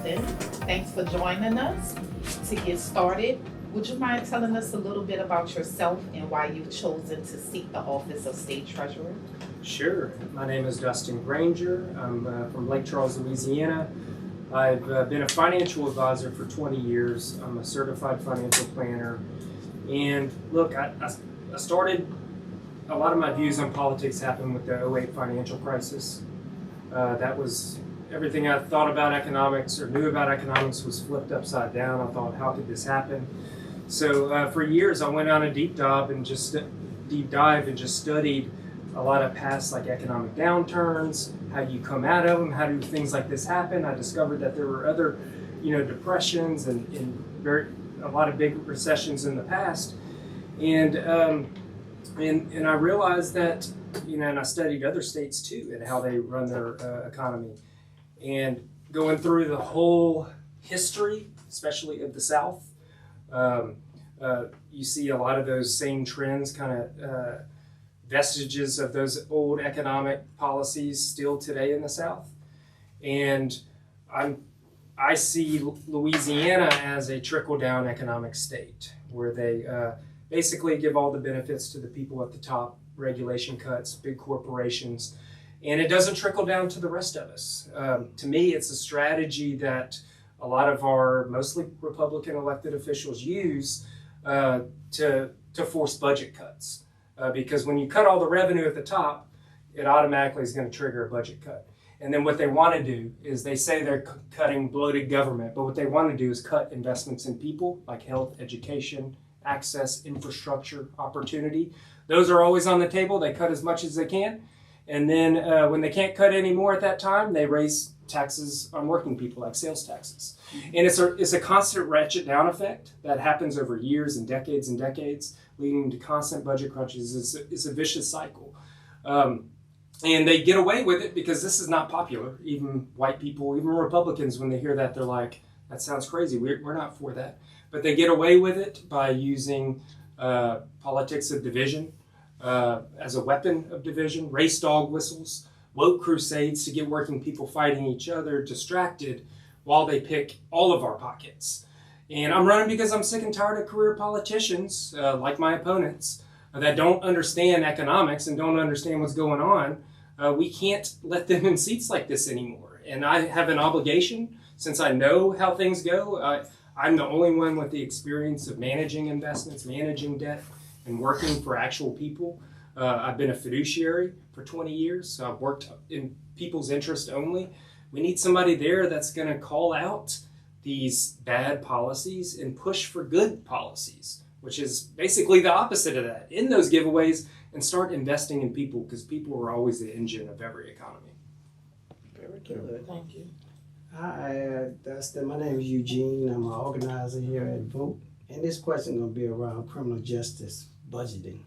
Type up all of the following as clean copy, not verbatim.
Dustin. Thanks for joining us. To get started, would you mind telling us a little bit about yourself and why you've chosen to seek the office of State Treasurer? Sure. My name is Dustin Granger. I'm from Lake Charles, Louisiana. I've been a financial advisor for 20 years. I'm a certified financial planner. And look, I started, a lot of my views on politics happened with the '08 financial crisis. That was everything I thought about economics or knew about economics was flipped upside down. I thought, how could this happen? So for years, I went on a deep dive and just studied a lot of past like economic downturns, how you come out of them, how do things like this happen. I discovered that there were other, depressions and a lot of big recessions in the past, and I realized that, and I studied other states too and how they run their economy, and going through the whole history, especially of the South, you see a lot of those same trends, kind of vestiges of those old economic policies still today in the South. And I see Louisiana as a trickle-down economic state where they basically give all the benefits to the people at the top, regulation cuts, big corporations, and it doesn't trickle down to the rest of us. To me, it's a strategy that a lot of our mostly Republican elected officials use to force budget cuts. Because when you cut all the revenue at the top, it automatically is going to trigger a budget cut. And then what they want to do is they say they're cutting bloated government, but what they want to do is cut investments in people like health, education, access, infrastructure, opportunity. Those are always on the table. They cut as much as they can. And then when they can't cut any more at that time, they raise taxes on working people like sales taxes. And it's a constant ratchet down effect that happens over years and decades, leading to constant budget crunches. It's a vicious cycle. And they get away with it because this is not popular. Even white people, even Republicans, when they hear that, they're like, that sounds crazy. We're not for that. But they get away with it by using politics of division as a weapon of division, race dog whistles, woke crusades to get working people fighting each other, distracted, while they pick all of our pockets. And I'm running because I'm sick and tired of career politicians, like my opponents, that don't understand economics and don't understand what's going on. We can't let them in seats like this anymore. And I have an obligation, since I know how things go. I'm the only one with the experience of managing investments, managing debt, and working for actual people. I've been a fiduciary for 20 years, so I've worked in people's interest only. We need somebody there that's going to call out these bad policies and push for good policies, which is basically the opposite of that. In those giveaways, and start investing in people, because people are always the engine of every economy. Very good. Thank you. Hi, Dustin. My name is Eugene. I'm an organizer here at Vote. And this question is going to be around criminal justice budgeting.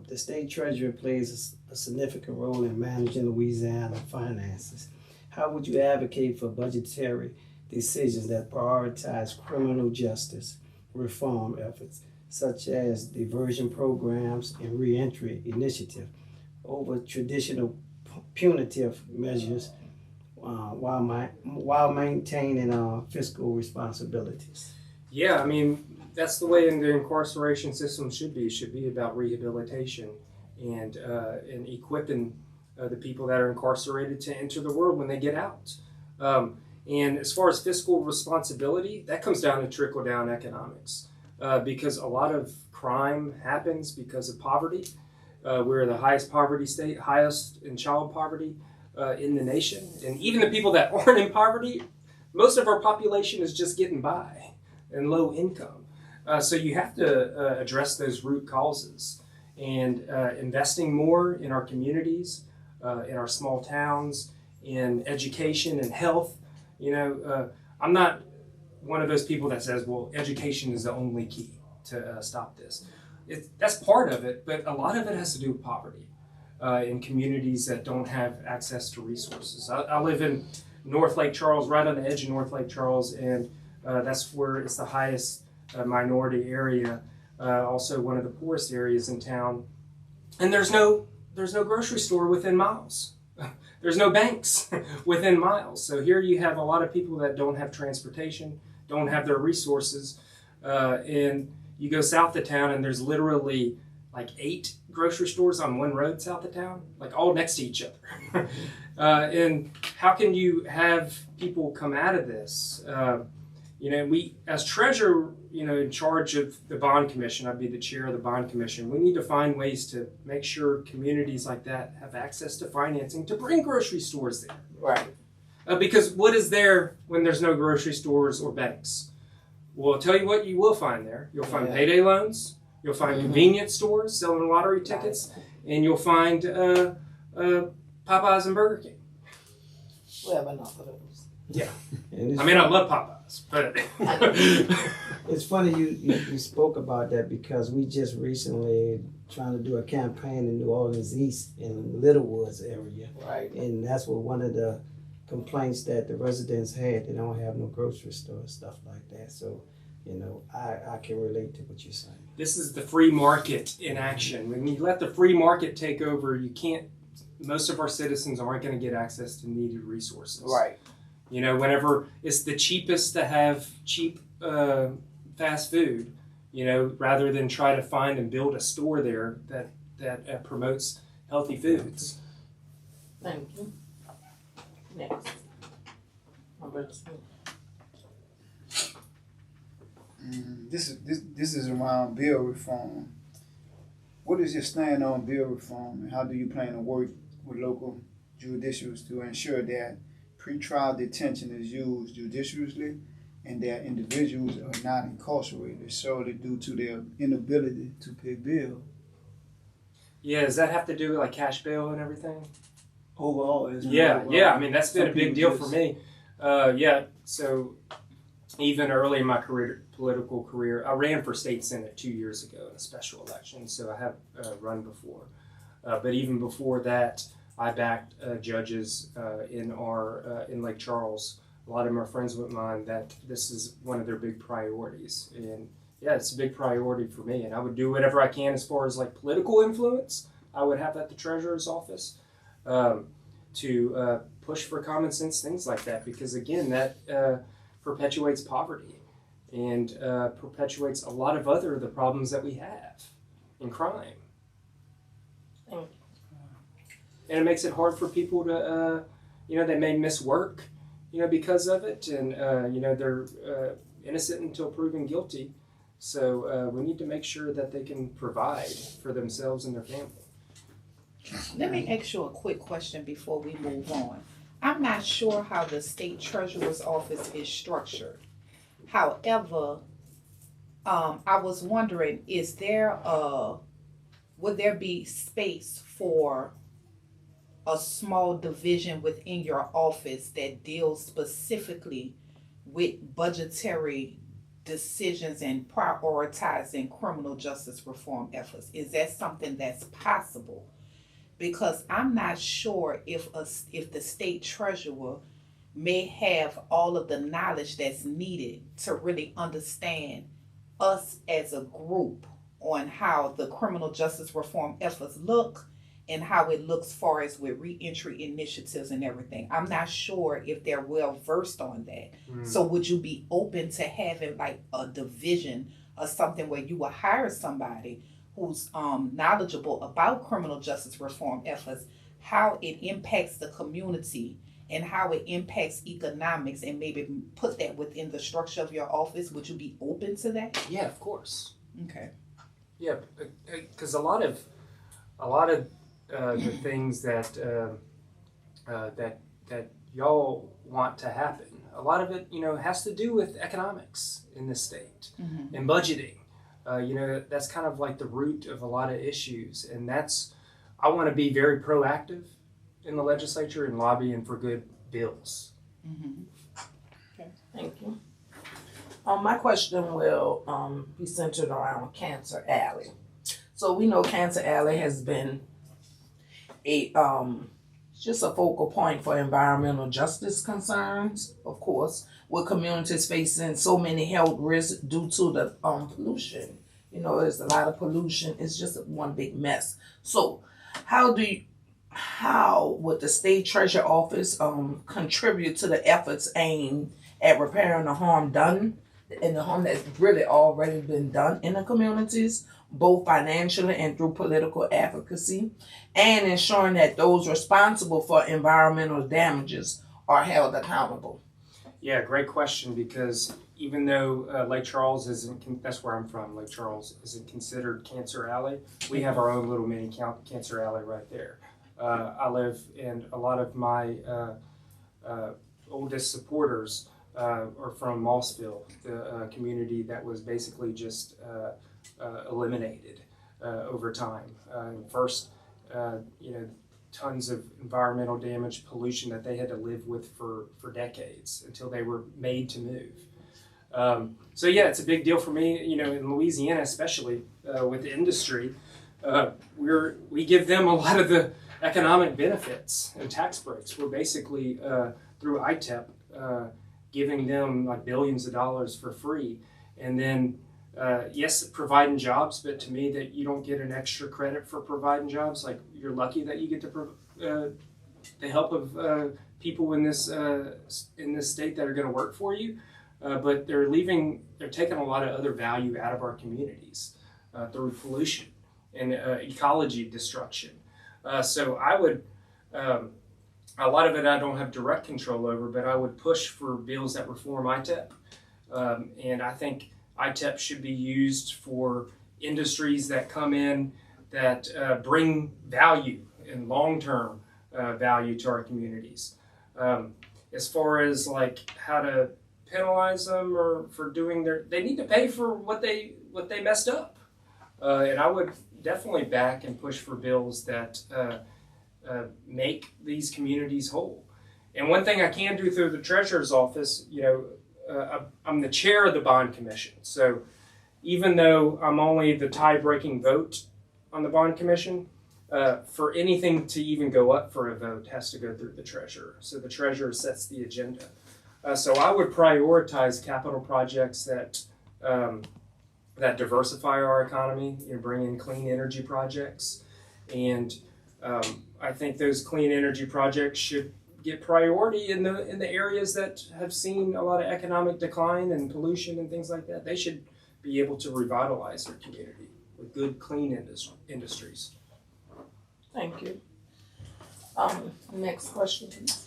The state treasurer plays a significant role in managing Louisiana finances. How would you advocate for budgetary decisions that prioritize criminal justice reform efforts, such as diversion programs and reentry initiative, over traditional punitive measures while maintaining fiscal responsibilities? Yeah, I mean, that's the way the incarceration system should be. It should be about rehabilitation and equipping the people that are incarcerated to enter the world when they get out. And as far as fiscal responsibility, that comes down to trickle-down economics, because a lot of crime happens because of poverty. We're the highest poverty state, highest in child poverty in the nation. And even the people that aren't in poverty, most of our population is just getting by and low income. So you have to address those root causes, and investing more in our communities, in our small towns, in education and health. I'm not one of those people that says, well, education is the only key to stop this. That's part of it, but a lot of it has to do with poverty in communities that don't have access to resources. I live in North Lake Charles, right on the edge of North Lake Charles, and that's where it's the highest minority area, also one of the poorest areas in town. And there's no grocery store within miles. there's no banks within miles. So here you have a lot of people that don't have transportation, don't have their resources, and you go south of town and there's literally like 8 grocery stores on one road south of town, like all next to each other. And how can you have people come out of this? We, as treasurer, in charge of the bond commission, I'd be the chair of the bond commission. We need to find ways to make sure communities like that have access to financing to bring grocery stores there. Right. Because what is there when there's no grocery stores or banks? Well, I'll tell you what you will find there. You'll find payday loans. You'll find convenience stores selling lottery tickets. And you'll find Popeyes and Burger King. We have enough of those. Yeah. I love Popeyes, but it's funny you spoke about that because we just recently trying to do a campaign in New Orleans East in Little Woods area. Right. And that's what one of the complaints that the residents had. They don't have no grocery store, stuff like that. So, I can relate to what you're saying. This is the free market in action. When you let the free market take over, most of our citizens aren't going to get access to needed resources. Right. Whenever it's the cheapest to have cheap fast food, rather than try to find and build a store there that promotes healthy foods. Thank you. Next. This is around bill reform. What is your stand on bill reform, and how do you plan to work with local judiciaries to ensure that pretrial detention is used judiciously and that individuals are not incarcerated solely due to their inability to pay bail? Yeah, does that have to do with like cash bail and everything? Overall, Yeah. I mean, that's been Some a big people deal for me. So even early in my political career, I ran for state senate 2 years ago in a special election, so I have run before. But even before that, I backed judges in Lake Charles. A lot of them are friends with mine. That this is one of their big priorities, and yeah, it's a big priority for me. And I would do whatever I can as far as like political influence. I would have at the treasurer's office to push for common sense things like that, because again, that perpetuates poverty and perpetuates a lot of the problems that we have in crime. And it makes it hard for people to, they may miss work, because of it, and they're innocent until proven guilty. So we need to make sure that they can provide for themselves and their family. Let me ask you a quick question before we move on. I'm not sure how the state treasurer's office is structured. However, I was wondering, would there be space for a small division within your office that deals specifically with budgetary decisions and prioritizing criminal justice reform efforts? Is that something that's possible? Because I'm not sure if the state treasurer may have all of the knowledge that's needed to really understand us as a group on how the criminal justice reform efforts look and how it looks far as with reentry initiatives and everything. I'm not sure if they're well versed on that. So would you be open to having like a division or something where you will hire somebody who's knowledgeable about criminal justice reform efforts, how it impacts the community and how it impacts economics, and maybe put that within the structure of your office? Would you be open to that? Yeah, of course. Okay. Yeah, because a lot of the things that y'all want to happen, a lot of it, has to do with economics in this state and budgeting. That's kind of like the root of a lot of issues, and I want to be very proactive in the legislature and lobbying for good bills. Okay, thank you. My question will be centered around Cancer Alley. So we know Cancer Alley has been just a focal point for environmental justice concerns, of course, with communities facing so many health risks due to the pollution. There's a lot of pollution. It's just one big mess. So how do how would the state treasurer office contribute to the efforts aimed at repairing the harm done and the harm that's really already been done in the communities, both financially and through political advocacy, and ensuring that those responsible for environmental damages are held accountable? Yeah, great question, because even though Lake Charles isn't, that's where I'm from, Lake Charles isn't considered Cancer Alley, we have our own little mini Cancer Alley right there. I live, and a lot of my oldest supporters are from Mossville, the community that was basically just eliminated over time. First, tons of environmental damage, pollution that they had to live with for decades until they were made to move. So yeah, it's a big deal for me, in Louisiana, especially with the industry. We give them a lot of the economic benefits and tax breaks. We're basically, through ITEP, giving them like billions of dollars for free. And then, yes, providing jobs, but to me that you don't get an extra credit for providing jobs. Like, you're lucky that you get the help of people in this state that are going to work for you. But they're taking a lot of other value out of our communities through pollution and ecology destruction. So I would, a lot of it I don't have direct control over, but I would push for bills that reform ITEP. And I think ITEP should be used for industries that come in that bring value and long-term value to our communities. As far as like how to penalize them or for doing they need to pay for what they messed up. And I would definitely back and push for bills that make these communities whole. And one thing I can do through the treasurer's office, I'm the chair of the bond commission. So even though I'm only the tie-breaking vote on the bond commission, for anything to even go up for a vote has to go through the treasurer. So the treasurer sets the agenda. So I would prioritize capital projects that diversify our economy and bring in clean energy projects. And I think those clean energy projects should get priority in the areas that have seen a lot of economic decline and pollution and things like that. They should be able to revitalize their community with good, clean industries. Thank you. Next question, please.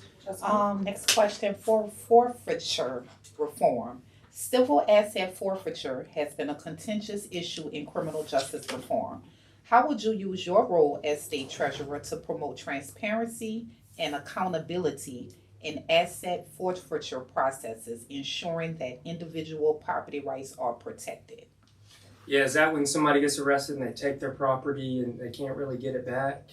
Next question, for forfeiture reform. Civil asset forfeiture has been a contentious issue in criminal justice reform. How would you use your role as state treasurer to promote transparency and accountability in asset forfeiture processes, ensuring that individual property rights are protected? Yeah, is that when somebody gets arrested and they take their property and they can't really get it back?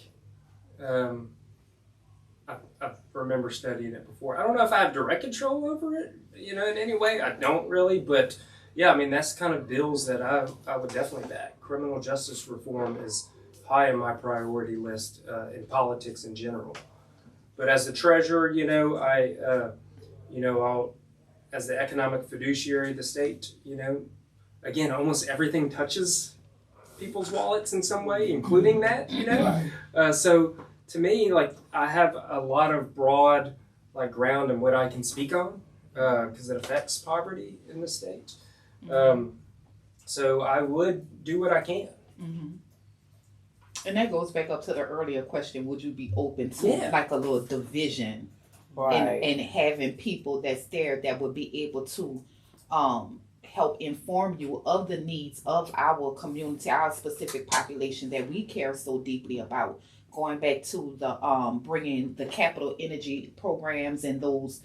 I remember studying it before. I don't know if I have direct control over it, in any way. I don't really, but yeah, that's kind of bills that I would definitely back. Criminal justice reform is high on my priority list in politics in general. But as the treasurer, I'll, as the economic fiduciary of the state, again, almost everything touches people's wallets in some way, including that, So to me, I have a lot of broad, ground in what I can speak on, because it affects poverty in the state. So I would do what I can. Mm-hmm. And that goes back up to the earlier question, would you be open to a little division, Right. and having people that's there that would be able to help inform you of the needs of our community, our specific population that we care so deeply about? Going back to the bringing the capital energy programs and those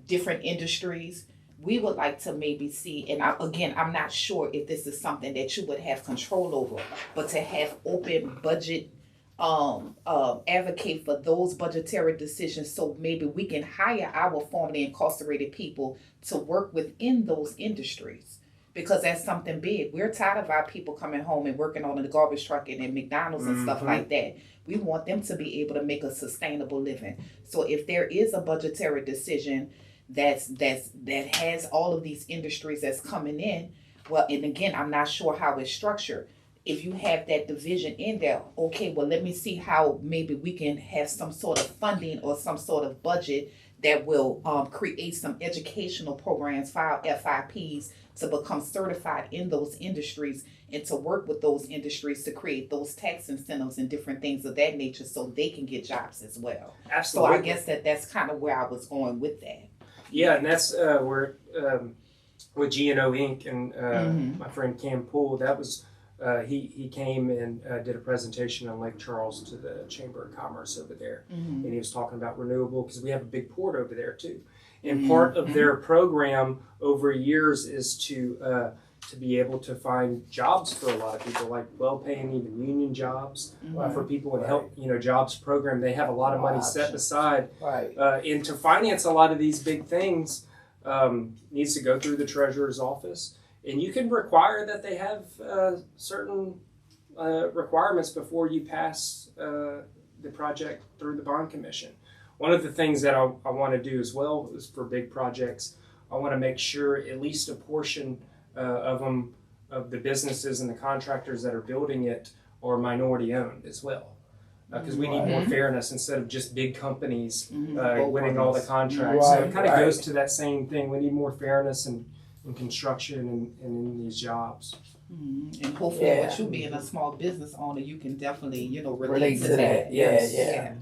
different industries, we would like to maybe see, and I'm not sure if this is something that you would have control over, but to have open budget, advocate for those budgetary decisions, so maybe we can hire our formerly incarcerated people to work within those industries. Because that's something big. We're tired of our people coming home and working on the garbage truck and at McDonald's and stuff like that. We want them to be able to make a sustainable living. So if there is a budgetary decision that has all of these industries that's coming in, well, and again, I'm not sure how it's structured. if you have that division in there, okay, well, let me see how maybe we can have some sort of funding or some sort of budget that will create some educational programs for our FIPs to become certified in those industries and to work with those industries to create those tax incentives and different things of that nature so they can get jobs as well. Absolutely. So I guess that's kind of where I was going with that. Yeah, and that's where with G&O Inc. and my friend Cam Poole, that was he came and did a presentation on Lake Charles to the Chamber of Commerce over there, and he was talking about renewable because we have a big port over there too. And part of their program over years is to be able to find jobs for a lot of people, like well-paying, even union jobs for people and help jobs program. They have a lot of money set aside, and to finance a lot of these big things needs to go through the treasurer's office. And you can require that they have certain requirements before you pass the project through the bond commission. One of the things that I want to do as well is for big projects, I want to make sure at least a portion of them, of the businesses and the contractors that are building it, are minority owned as well. Because we need more fairness instead of just big companies winning all the contracts. So it kind of goes to that same thing. We need more fairness in construction and in these jobs. And hopefully with you being a small business owner, you can definitely, relate to that. Yeah.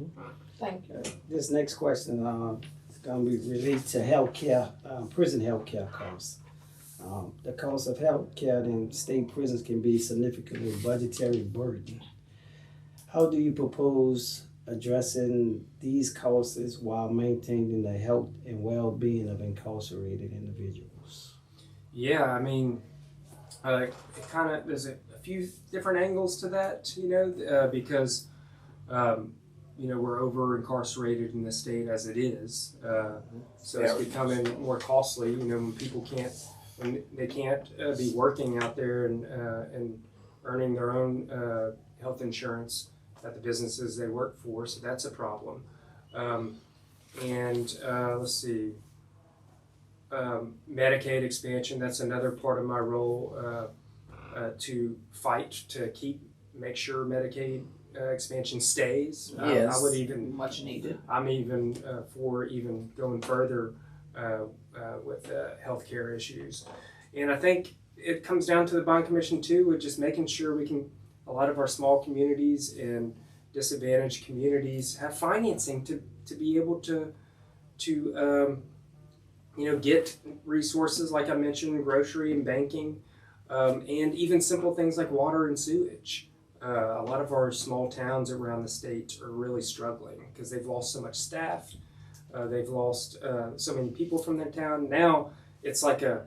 Thank you. This next question is going to be related to healthcare, prison healthcare costs. The cost of healthcare in state prisons can be significantly budgetary burden. How do you propose addressing these costs while maintaining the health and well-being of incarcerated individuals? Yeah, I mean, it kind of, there's a few different angles to that, because, we're over incarcerated in the state as it is. So it's becoming more costly, when people when they can't be working out there and earning their own health insurance at the businesses they work for. So that's a problem. Let's see. Medicaid expansion, that's another part of my role to fight to make sure Medicaid expansion stays. Yes, I would even much needed. I'm even for even going further with healthcare issues, and I think it comes down to the bond commission too, with just making sure a lot of our small communities and disadvantaged communities have financing to be able to get resources like I mentioned, grocery and banking, and even simple things like water and sewage. A lot of our small towns around the state are really struggling because they've lost so much staff. They've lost so many people from their town. Now it's like a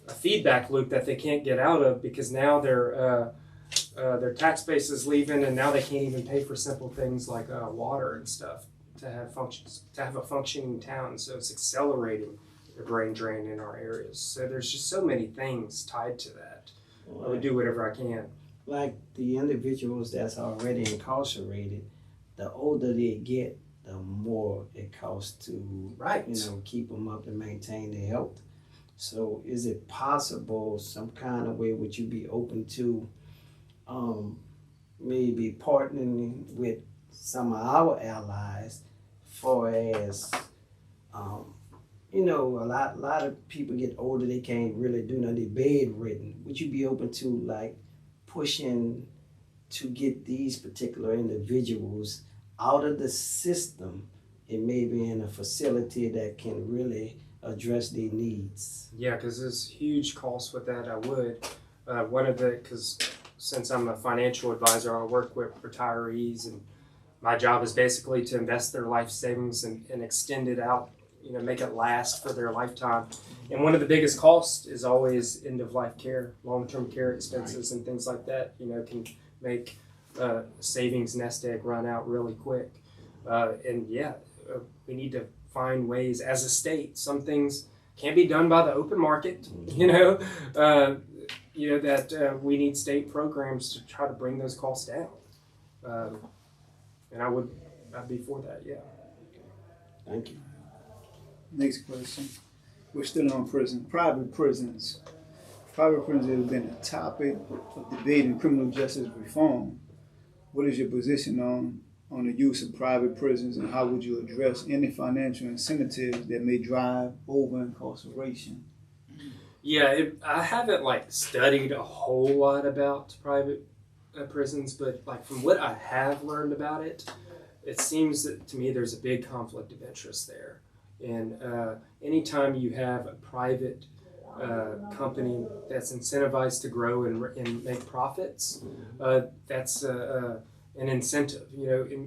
feedback loop that they can't get out of because now their tax base is leaving, and now they can't even pay for simple things like water and stuff to have a functioning town. So it's accelerating the brain drain in our areas. So there's just so many things tied to that. I would do whatever I can. Like the individuals that's already incarcerated, the older they get, the more it costs to keep them up and maintain their health. So is it possible some kind of way would you be open to maybe partnering with some of our allies for as a lot of people get older, they can't really do nothing, they're bedridden. Would you be open to like pushing to get these particular individuals out of the system and maybe in a facility that can really address their needs? Yeah, because there's huge costs with that. I would. Because since I'm a financial advisor, I work with retirees, and my job is basically to invest their life savings and extend it out, make it last for their lifetime. And one of the biggest costs is always end-of-life care, long-term care expenses and things like that, can make savings nest egg run out really quick. We need to find ways as a state. Some things can't be done by the open market, that we need state programs to try to bring those costs down. And I'd be for that, yeah. Thank you. Next question. We're still on private prisons. private prisons has been a topic of debate in criminal justice reform. What is your position on the use of private prisons, and how would you address any financial incentives that may drive over incarceration? Yeah, I haven't studied a whole lot about private prisons, but from what I have learned about it, it seems that to me there's a big conflict of interest there. And anytime you have a private company that's incentivized to grow and make profits, that's an incentive.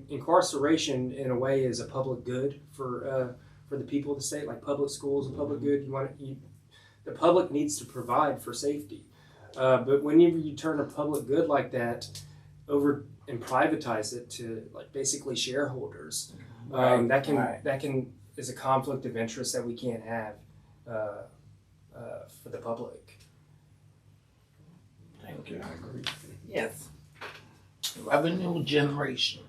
Incarceration in a way is a public good for the people of the state, like public schools, a public good. The public needs to provide for safety. But whenever you turn a public good like that over and privatize it to basically shareholders, that can is a conflict of interest that we can't have for the public. Thank you. Yes. Revenue generation.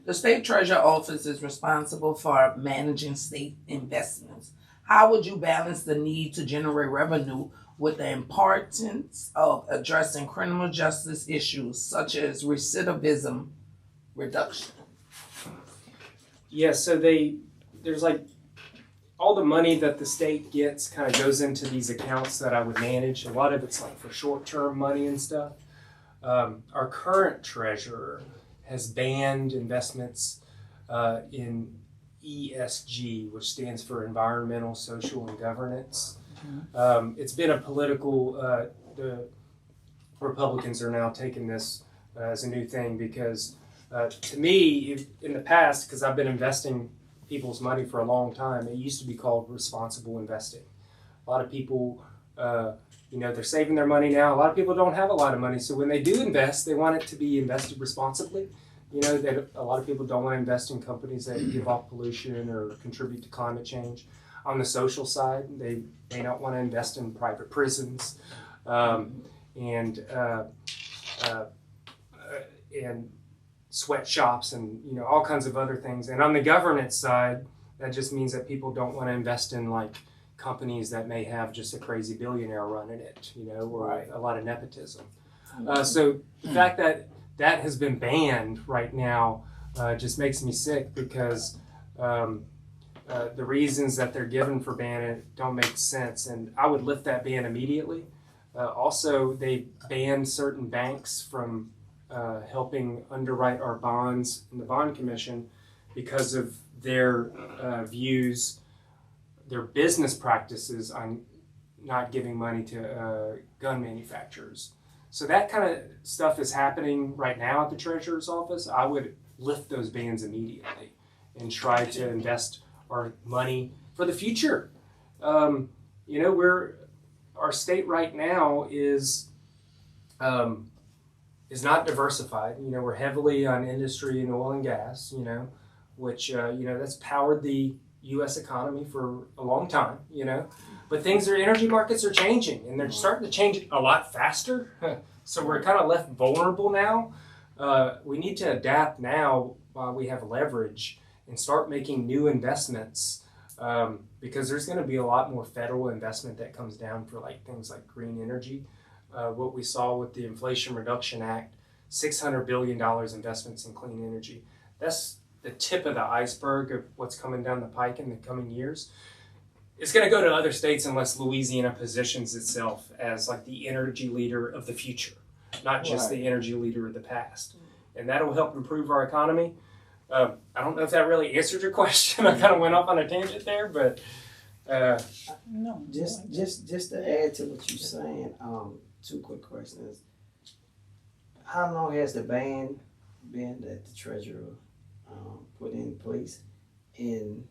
The state treasurer office is responsible for managing state investments. How would you balance the need to generate revenue with the importance of addressing criminal justice issues such as recidivism reduction? Yeah, so there's all the money that the state gets kind of goes into these accounts that I would manage. A lot of it's for short-term money and stuff. Our current treasurer has banned investments in ESG, which stands for environmental, social, and governance. It's been a political, the Republicans are now taking this as a new thing because to me, in the past, because I've been investing people's money for a long time, it used to be called responsible investing. A lot of people, they're saving their money now. A lot of people don't have a lot of money, so when they do invest, they want it to be invested responsibly. That a lot of people don't want to invest in companies that give off pollution or contribute to climate change. On the social side, they may not want to invest in private prisons and sweatshops and all kinds of other things. And on the governance side, that just means that people don't want to invest in companies that may have just a crazy billionaire running it, or a lot of nepotism. So the fact that that has been banned right now just makes me sick because the reasons that they're given for banning it don't make sense, and I would lift that ban immediately. Also, they banned certain banks from helping underwrite our bonds in the Bond Commission because of their views, their business practices on not giving money to gun manufacturers. So that kind of stuff is happening right now at the Treasurer's office. I would lift those bans immediately and try to invest our money for the future. Our state right now is not diversified. We're heavily on industry and oil and gas. Which that's powered the U.S. economy for a long time. But energy markets are changing, and they're starting to change a lot faster. So we're kind of left vulnerable now. We need to adapt now while we have leverage and start making new investments because there's going to be a lot more federal investment that comes down for things like green energy. What we saw with the Inflation Reduction Act, $600 billion investments in clean energy. That's the tip of the iceberg of what's coming down the pike in the coming years. It's going to go to other states unless Louisiana positions itself as the energy leader of the future, not just the energy leader of the past. And that'll help improve our economy. I don't know if that really answered your question. I kind of went off on a tangent there, but no. Just to add to what you're saying, two quick questions. How long has the ban been that the treasurer put in place, and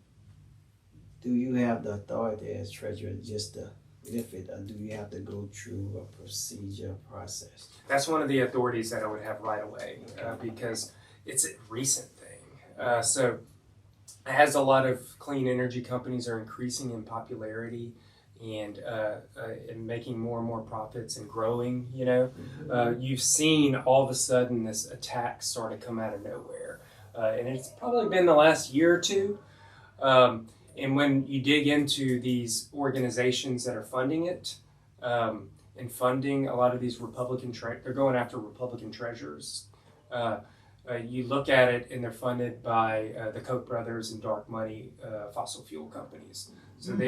do you have the authority as treasurer just to lift it, or do you have to go through a process? That's one of the authorities that I would have right away because it's a recent thing. So as a lot of clean energy companies are increasing in popularity and making more and more profits and growing, you've seen all of a sudden this attack sort of come out of nowhere. And it's probably been the last year or two. And when you dig into these organizations that are funding it, in funding a lot of these they're going after Republican treasurers. You look at it and they're funded by the Koch brothers and dark money fossil fuel companies. So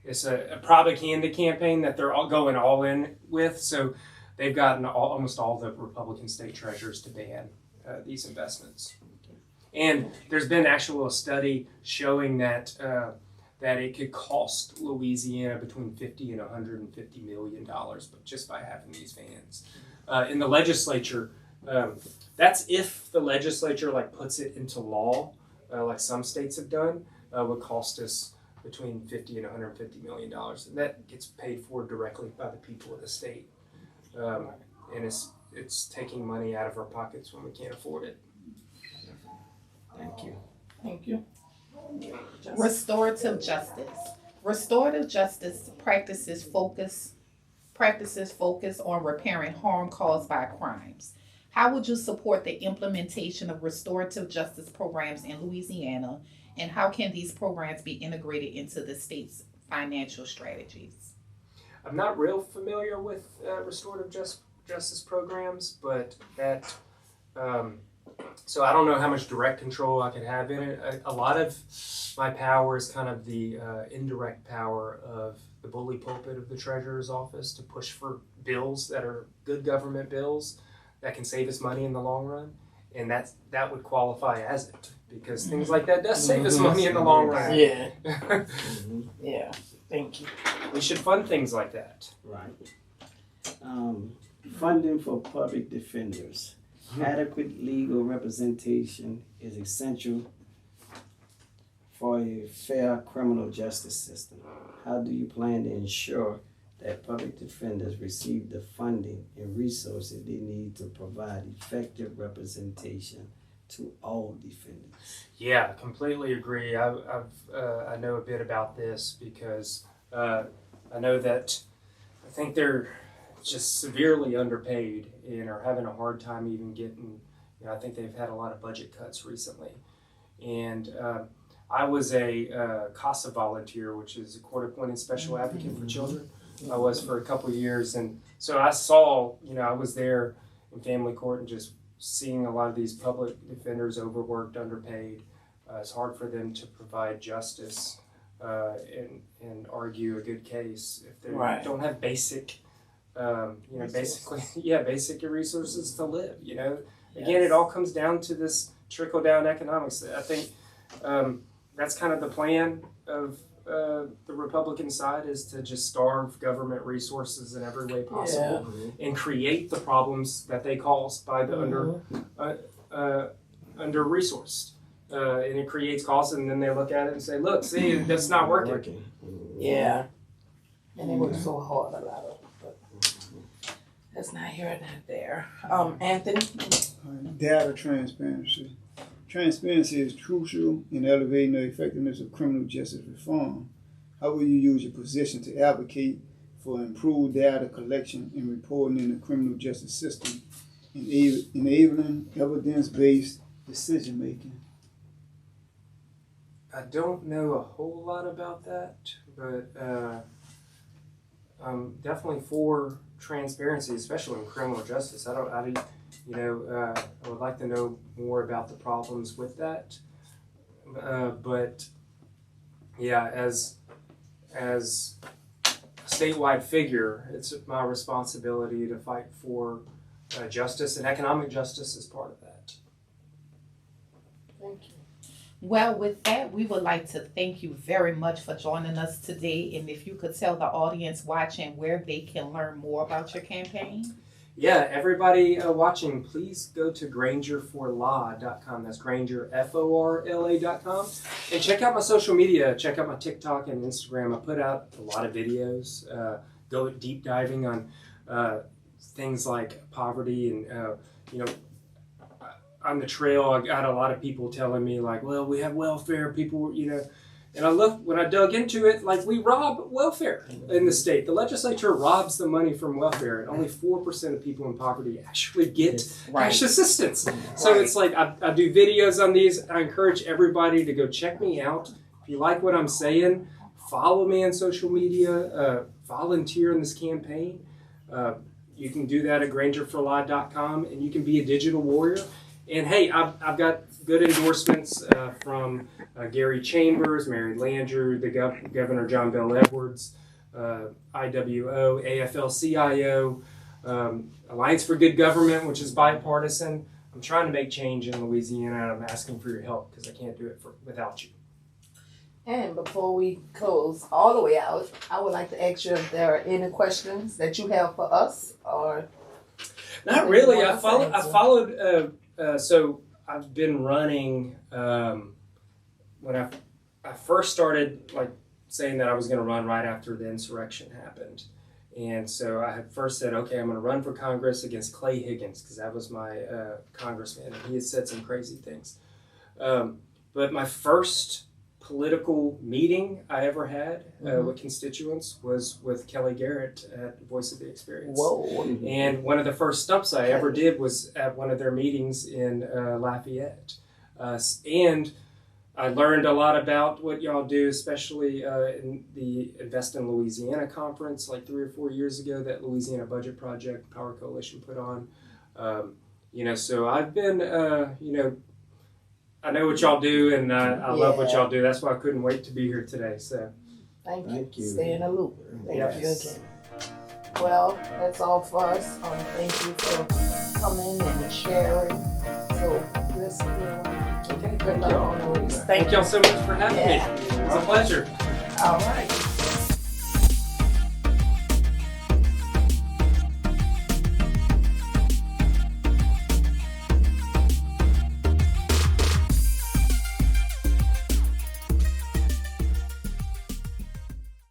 it's a propaganda campaign that they're all going all in with. So they've gotten almost all the Republican state treasurers to ban these investments. And there's been actually a study showing that that it could cost Louisiana between $50 and $150 million, but just by having these bans. In the legislature, that's if the legislature puts it into law, like some states have done, would cost us between $50 and $150 million, and that gets paid for directly by the people of the state. And it's taking money out of our pockets when we can't afford it. Thank you. Thank you. Restorative justice. Restorative justice practices focus on repairing harm caused by crimes. How would you support the implementation of restorative justice programs in Louisiana, and how can these programs be integrated into the state's financial strategies? I'm not real familiar with restorative justice programs, but that so I don't know how much direct control I could have in it. A lot of my power is kind of the indirect power of the bully pulpit of the treasurer's office to push for bills that are good government bills that can save us money in the long run, and that would qualify as it, because things like that does save us money in the long run. Yeah. Yeah. Thank you. We should fund things like that. Right. Funding for public defenders. Adequate legal representation is essential for a fair criminal justice system. How do you plan to ensure that public defenders receive the funding and resources they need to provide effective representation to all defendants? Yeah, completely agree. I know a bit about this because I know that I think they're just severely underpaid and are having a hard time even getting, I think they've had a lot of budget cuts recently. And I was a CASA volunteer, which is a court-appointed special advocate for children. I was for a couple of years, and so I saw, I was there in family court and just seeing a lot of these public defenders overworked, underpaid. It's hard for them to provide justice and argue a good case if they don't have basic, basic resources to live. Again, it all comes down to this trickle-down economics. I think that's kind of the plan of the Republican side, is to just starve government resources in every way possible and create the problems that they caused by the under-resourced. And it creates costs, and then they look at it and say, look, see, that's not working. Yeah. And they work so hard a lot of it, but that's not here and not there. Anthony? Data transparency. Transparency is crucial in elevating the effectiveness of criminal justice reform. How will you use your position to advocate for improved data collection and reporting in the criminal justice system, enabling evidence-based decision-making? I don't know a whole lot about that, but I'm definitely for transparency, especially in criminal justice. I would like to know more about the problems with that. But yeah, as a statewide figure, it's my responsibility to fight for justice, and economic justice is part of that. Thank you. Well, with that, we would like to thank you very much for joining us today. And if you could tell the audience watching where they can learn more about your campaign. Yeah, everybody watching, please go to grangerforlaw.com. That's Granger, FORLA.com. And check out my social media. Check out my TikTok and Instagram. I put out a lot of videos. Go deep diving on things like poverty and, on the trail, I got a lot of people telling me well, we have welfare, people, and when I dug into it, we rob welfare in the state. The legislature robs the money from welfare, and only 4% of people in poverty actually get cash assistance. So it's I do videos on these. I encourage everybody to go check me out. If you like what I'm saying, follow me on social media, volunteer in this campaign. You can do that at grangerforlive.com, and you can be a digital warrior. And hey, I've got good endorsements from Gary Chambers, Mary Landrieu, the Governor John Bell Edwards, IWO, AFL-CIO, Alliance for Good Government, which is bipartisan. I'm trying to make change in Louisiana, and I'm asking for your help because I can't do it without you. And before we close all the way out, I would like to ask you if there are any questions that you have for us, or not really. I followed. So I've been running. When I first started, like saying that I was going to run right after the insurrection happened, and so I had first said, okay, I'm going to run for Congress against Clay Higgins because that was my congressman, and he had said some crazy things. But my first political meeting I ever had with constituents was with Kelly Garrett at Voice of the Experience. whoa, And one of the first stumps I ever did was at one of their meetings in Lafayette. And I learned a lot about what y'all do, especially in the Invest in Louisiana conference like 3 or 4 years ago that Louisiana Budget Project Power Coalition put on. So I've been, I know what y'all do, and I love what y'all do. That's why I couldn't wait to be here today. So, thank you. Stay in the loop. Thank Yes. you again. Well, that's all for us. Thank you for coming and sharing. So, let's okay, good luck on the race. Thank y'all so much for having me. Yeah. It's a pleasure. All right.